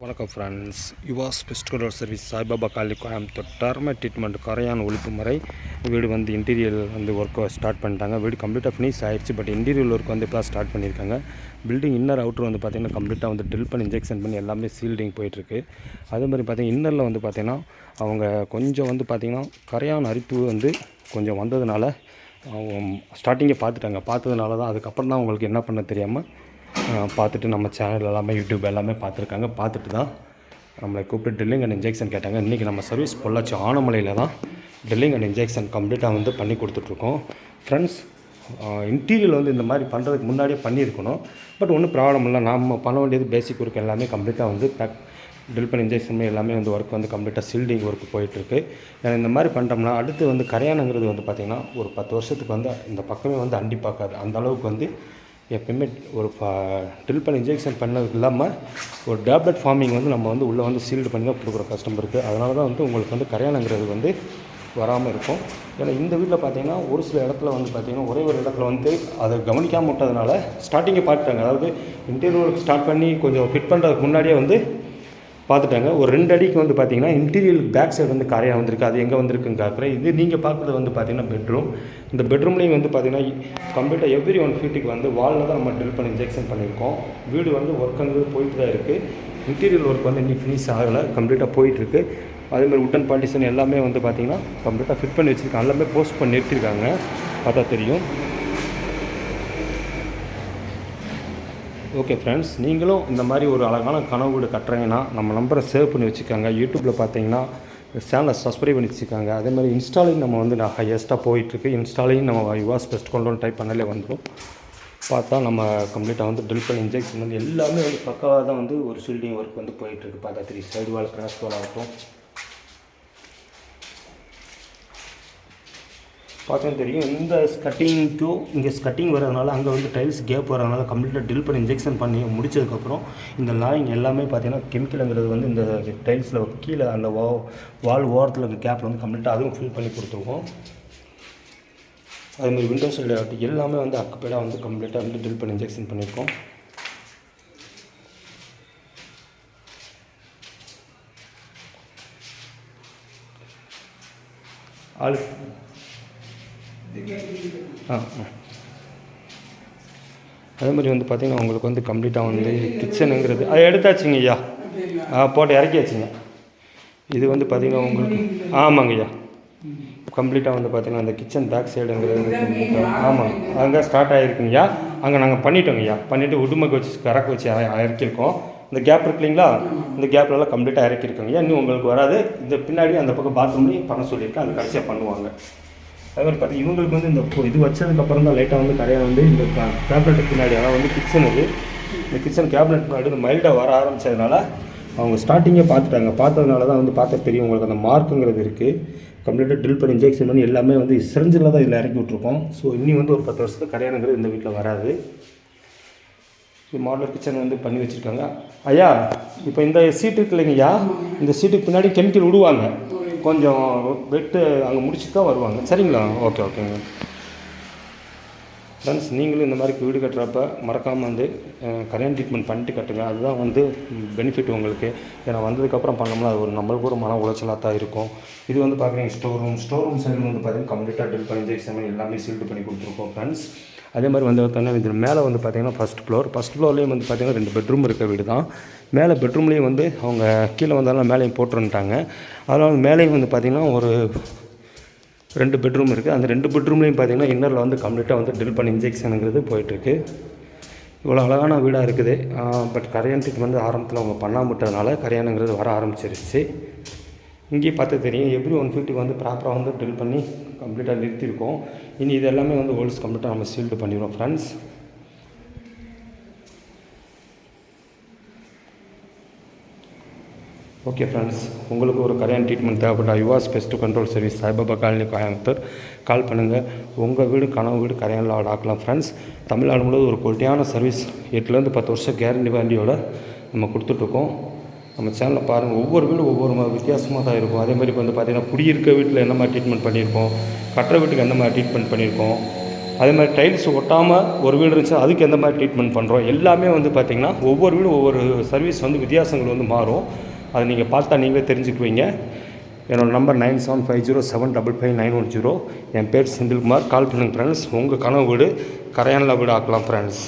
வணக்கம் friends, Yuvas pest colour service Saibaba colony Coimbatore. Termite treatment கரையான் ஒழிப்பு முறை. வீடு வந்து இன்டீரியர் வந்து ஒர்க்கை ஸ்டார்ட் பண்ணிட்டாங்க. வீடு கம்ப்ளீட்டாக ஃபினிஷ் ஆகிடுச்சு. பட் இன்டீரியர் ஒர்க் வந்து இப்போ ஸ்டார்ட் பண்ணியிருக்காங்க. பில்டிங் இன்னர் அவுட்டர் வந்து பார்த்திங்கன்னா கம்ப்ளீட்டாக வந்து ட்ரில் பண்ணி இன்ஜெக்ஷன் பண்ணி எல்லாமே சீல்டிங் போயிட்டுருக்கு. அதே மாதிரி பார்த்திங்கன்னா இன்னரில் வந்து பார்த்திங்கன்னா அவங்க கொஞ்சம் வந்து பார்த்திங்கன்னா கரையான் அரிப்பு வந்து கொஞ்சம் வந்ததுனால அவங்க ஸ்டார்டிங்கே பார்த்ததுனால தான் அதுக்கப்புறம் தான் உங்களுக்கு என்ன பண்ண தெரியாமல் பார்த்துட்டு நம்ம சேனல் எல்லாமே யூடியூப் எல்லாமே பார்த்துருக்காங்க. பார்த்துட்டு தான் நம்மளை கூப்பிட்டு ட்ரில்லிங் அண்ட் இன்ஜெக்ஷன் கேட்டாங்க. இன்றைக்கி நம்ம சர்வீஸ் பொள்ளாச்சி ஆனமலையில் தான் ட்ரில்லிங் அண்ட் இன்ஜெக்ஷன் கம்ப்ளீட்டாக வந்து பண்ணி கொடுத்துட்ருக்கோம். ஃப்ரெண்ட்ஸ், இன்டீரியர் வந்து இந்த மாதிரி பண்ணுறதுக்கு முன்னாடியே பண்ணியிருக்கணும். பட் ஒன்றும் ப்ராப்ளம் இல்லை. நம்ம பண்ண வேண்டியது பேசிக் ஒர்க் எல்லாமே கம்ப்ளீட்டாக வந்து ட்ரில் பண்ணி இன்ஜெக்ஷன் எல்லாமே வந்து ஒர்க் வந்து கம்ப்ளீட்டாக சீல்டிங் ஒர்க் போயிட்டுருக்கு. ஏன்னா இந்த மாதிரி பண்ணிட்டோம்னா அடுத்து வந்து கரையானுங்கிறது வந்து பார்த்திங்கன்னா ஒரு 10 வருஷத்துக்கு வந்து இந்த பக்கமே வந்து அண்டி பார்க்காது. அந்த அளவுக்கு வந்து எப்போயுமே ஒரு ட்ரில் பண்ணி இன்ஜெக்ஷன் பண்ணது இல்லாமல் ஒரு டேப்லெட் ஃபார்மிங் வந்து நம்ம வந்து உள்ளே வந்து சீல்டு பண்ணி தான் கொடுக்குற கஸ்டமருக்கு. அதனால தான் வந்து உங்களுக்கு வந்து கரையானுங்கிறது வந்து வராமல் இருக்கும். ஏன்னா இந்த வீட்டில் பார்த்திங்கன்னா ஒரு சில இடத்துல வந்து பார்த்திங்கன்னா ஒரே ஒரு இடத்துல வந்து அதை கவனிக்காமல் விட்டதுனால ஸ்டார்டிங்கே பார்த்துட்டாங்க. அதாவது இன்டீரியர் ஸ்டார்ட் பண்ணி கொஞ்சம் ஃபிட் பண்ணுறதுக்கு முன்னாடியே வந்து பார்த்துட்டாங்க. ஒரு 2 அடிக்கு வந்து பார்த்திங்கன்னா இன்டீரியர் பேக் சைடு வந்து கரையாக வந்திருக்கு. அது எங்கே வந்திருக்குன்னு பார்க்குறேன். இது நீங்கள் பார்க்குறது வந்து பார்த்திங்கன்னா பெட்ரூம். இந்த பெட்ரூம்லேயும் வந்து பார்த்திங்கன்னா கம்ப்ளீட்டாக எவ்ரி 1 ஃபீட்டுக்கு வந்து வாலில் தான் நம்ம ட்ரில் பண்ணி இன்ஜெக்ஷன் பண்ணியிருக்கோம். வீடு வந்து ஒர்க்குங்கிறது போயிட்டு தான் இருக்குது. இன்டீரியர் ஒர்க் வந்து இன்னும் ஃபினிஷ் ஆகலை, கம்ப்ளீட்டாக போயிட்டுருக்கு. அதேமாதிரி உட்டன் பார்ட்டிஷன் எல்லாமே வந்து பார்த்திங்கன்னா கம்ப்ளீட்டாக ஃபிட் பண்ணி வச்சுருக்காங்க. எல்லாமே போஸ்ட் பண்ணி நிறுத்திருக்காங்க, பார்த்தா தெரியும். ஓகே ஃப்ரெண்ட்ஸ், நீங்களும் இந்த மாதிரி ஒரு அழகான கனவு வீடு கட்டுறீங்கன்னா நம்ம நம்பரை சேவ் பண்ணி வச்சுக்கோங்க. யூடியூப்பில் பார்த்தீங்கன்னா சேனலை சப்ஸ்கிரைப் பண்ணி வச்சுக்கோங்க. அதேமாதிரி இன்ஸ்டாலையும் நம்ம வந்து ஹையஸ்ட்டாக போயிட்டுருக்கு. இன்ஸ்டாலையும் நம்ம யுவாஸ் பெஸ்ட் கொண்டு டைப் பண்ணாலே வந்துடும். பார்த்தா நம்ம கம்ப்ளீட்டாக வந்து ட்ரில் பண்ணி இன்ஜெக்ஷன் வந்து எல்லாமே வந்து பக்காவாக தான் வந்து ஒரு ஷீல்டிங் ஒர்க் வந்து போயிட்டுருக்கு. பார்த்தா 3 சைடு வால் கிராஸ் வால் ஆகட்டும் பார்த்தா தெரியும். இந்த ஸ்கட்டிங் டூ இங்கே ஸ்கட்டிங் வரதுனால அங்கே வந்து டைல்ஸ் கேப் வரதுனால கம்ப்ளீட்டாக ட்ரில் பண்ணி இன்ஜெக்ஷன் பண்ணி முடிச்சதுக்கப்புறம் இந்த லாயிங் எல்லாமே பார்த்திங்கன்னா கெமிக்கலுங்கிறது வந்து இந்த டைல்ஸில் கீழே அந்த வால் ஓரத்தில் இருக்க கேப்பில் வந்து கம்ப்ளீட்டாக அதுவும் ஃபில் பண்ணி கொடுத்துருக்கோம். அதுமாதிரி விண்டோ சைடு எல்லாமே வந்து அக்குப்பேடாக வந்து கம்ப்ளீட்டாக வந்து ட்ரில் பண்ணி இன்ஜெக்ஷன் பண்ணியிருக்கோம். அதே மாதிரி வந்து பார்த்திங்கன்னா உங்களுக்கு வந்து கம்ப்ளீட்டாக வந்து கிச்சனுங்கிறது அதை எடுத்தாச்சுங்க ஐயா. போட்டு இறக்கியாச்சுங்க. இது வந்து பார்த்திங்கன்னா உங்களுக்கு ஆமாங்க ஐயா, கம்ப்ளீட்டாக வந்து பார்த்திங்கன்னா அந்த கிச்சன் பேக் சைடுங்கிறது ஆமாம் அங்கே ஸ்டார்ட் ஆகிருக்குங்கய்யா. அங்கே நாங்கள் பண்ணிட்டோங்கய்யா. பண்ணிவிட்டு உடுமைக்கு வச்சு கறக்க வச்சு இறக்கியிருக்கோம். இந்த கேப் இருக்கு இல்லைங்களா, இந்த கேப்லலாம் கம்ப்ளீட்டாக இறக்கியிருக்கோங்கய்யா. இன்னும் உங்களுக்கு வராது. இந்த பின்னாடி அந்த பக்கம் பாத்ரூம்லேயும் பண்ண சொல்லியிருக்கேன். அது கடைசியாக பண்ணுவாங்க. அதே மாதிரி பார்த்திங்கன்னா இவங்களுக்கு வந்து இந்த இது வச்சதுக்கப்புறம் தான் லைட்டாக வந்து கரையாக வந்து இந்த கேபினெட்டுக்கு பின்னாடி அதாவது வந்து கிச்சன் இந்த கிச்சன் கேபினெட் பின்னாடி வந்து மைல்டாக வர ஆரம்பித்ததுனால அவங்க ஸ்டார்டிங்கே பார்த்துட்டாங்க. பார்த்ததுனால தான் வந்து பார்த்தா தெரியும் உங்களுக்கு அந்த மார்க்குங்கிறது இருக்குது. கம்ப்ளீட்டாக ட்ரில் பண்ணி இன்ஜெக்ஷன் பண்ணி எல்லாமே வந்து சிரஞ்சில் தான் இதில் இறக்கி விட்ருக்கோம். ஸோ இன்னி வந்து ஒரு 10 வருஷத்துக்கு கரையானுங்கிறது இந்த வீட்டில் வராது. ஸோ மாடலர் கிச்சன் வந்து பண்ணி வச்சுருக்காங்க. ஐயா, இப்போ இந்த சீட்டு இருக்கு இல்லைங்கய்யா, இந்த சீட்டுக்கு பின்னாடி கெமிக்கல் விடுவாங்க. கொஞ்சம் வெட்டு அங்கே முடிச்சு தான் வருவாங்க. சரிங்களா? ஓகேங்க ஃப்ரெண்ட்ஸ், நீங்களும் இந்த மாதிரி வீடு கட்டுறப்ப மறக்காமல் வந்து கரையான் ட்ரீட்மெண்ட் பண்ணிட்டு கட்டுங்க. அதுதான் வந்து பெனிஃபிட் உங்களுக்கு. ஏன்னா வந்ததுக்கப்புறம் பண்ணோம்னா அது ஒரு நம்மளுக்கு ஒரு மன உளைச்சலாக தான் இருக்கும். இது வந்து பார்க்குறீங்க ஸ்டோர் ரூம் சைடு வந்து பார்த்திங்கன்னா கம்ப்ளீட்டாக ட்ரில் பண்ணி இன்ஜெக்ஷன் எல்லாமே சீல்டு பண்ணி கொடுத்துருக்கோம் ஃப்ரெண்ட்ஸ். அதே மாதிரி வந்து பார்த்தீங்கன்னா இது மேலே வந்து பார்த்திங்கன்னா ஃபஸ்ட் ஃப்ளோர்லேயும் வந்து பார்த்திங்கன்னா 2 பெட்ரூம் இருக்க வீடு தான். மேலே பெட்ரூம்லேயும் வந்து அவங்க கீழே வந்தாலும் மேலேயும் போட்டுருந்துட்டாங்க. அதனால் மேலேயும் வந்து பார்த்திங்கன்னா ஒரு 2 பெட்ரூம் இருக்குது. அந்த 2 பெட்ரூம்லேயும் பார்த்திங்கன்னா இன்னரில் வந்து கம்ப்ளீட்டாக வந்து ட்ரில் பண்ணி இன்ஜெக்ஷனுங்கிறது போயிட்டுருக்கு. இவ்வளோ அழகான வீடாக இருக்குது. பட் கரையான் ட்ரீட்மெண்ட் ஆரம்பத்தில் அவங்க பண்ணாமல் விட்டதுனால கரையானுங்கிறது வர ஆரம்பிச்சிருச்சு. இங்கேயே பார்த்து தெரியும் எவ்ரி 1 ஃபீட்டுக்கு வந்து ப்ராப்பராக வந்து ட்ரில் பண்ணி கம்ப்ளீட்டாக நிறுத்தியிருக்கோம். இனி இது எல்லாமே வந்து ஹோல்ஸ் கம்ப்ளீட்டாக நம்ம சீல்டு பண்ணிடுவோம் ஃப்ரெண்ட்ஸ். ஓகே ஃப்ரெண்ட்ஸ், உங்களுக்கு ஒரு கரையான் ட்ரீட்மெண்ட் தேவைப்பட்ட Yuvas pest control service Saibaba colony Coimbatore call பண்ணுங்கள். உங்கள் வீடு கனவு வீடு கரையானில் ஆக்கலாம் ஃப்ரெண்ட்ஸ். தமிழ்நாடு முழுவதும் ஒரு குவாலிட்டியான சர்வீஸ் 8லேருந்து 10 வருஷம் கேரண்டி வாண்டியோட நம்ம கொடுத்துட்ருக்கோம். நம்ம சேனலில் பாருங்கள். ஒவ்வொரு வீடும் ஒவ்வொரு வித்தியாசமாக தான் இருக்கும். அதே மாதிரி இப்போ வந்து பார்த்திங்கன்னா குடியிருக்க வீட்டில் என்ன மாதிரி ட்ரீட்மெண்ட் பண்ணியிருக்கோம், கட்டுற வீட்டுக்கு எந்த மாதிரி ட்ரீட்மெண்ட் பண்ணியிருக்கோம், அதே மாதிரி டைல்ஸ் ஒட்டாமல் ஒரு வீடு இருந்துச்சு அதுக்கு எந்த மாதிரி ட்ரீட்மெண்ட் பண்ணுறோம் எல்லாமே வந்து பார்த்திங்கன்னா ஒவ்வொரு வீடும் ஒவ்வொரு சர்வீஸ் வந்து வித்தியாசங்கள் வந்து மாறும். அதை நீங்கள் பார்த்தா நீங்களே தெரிஞ்சுக்குவீங்க. என்னோடய நம்பர் 9750755910. என் பேர் செந்தில்குமார். கால் பண்ணுங்கள் ஃப்ரெண்ட்ஸ். உங்கள் கனவு வீடு கரையானில் வீடு ஆக்கலாம் ஃப்ரெண்ட்ஸ்.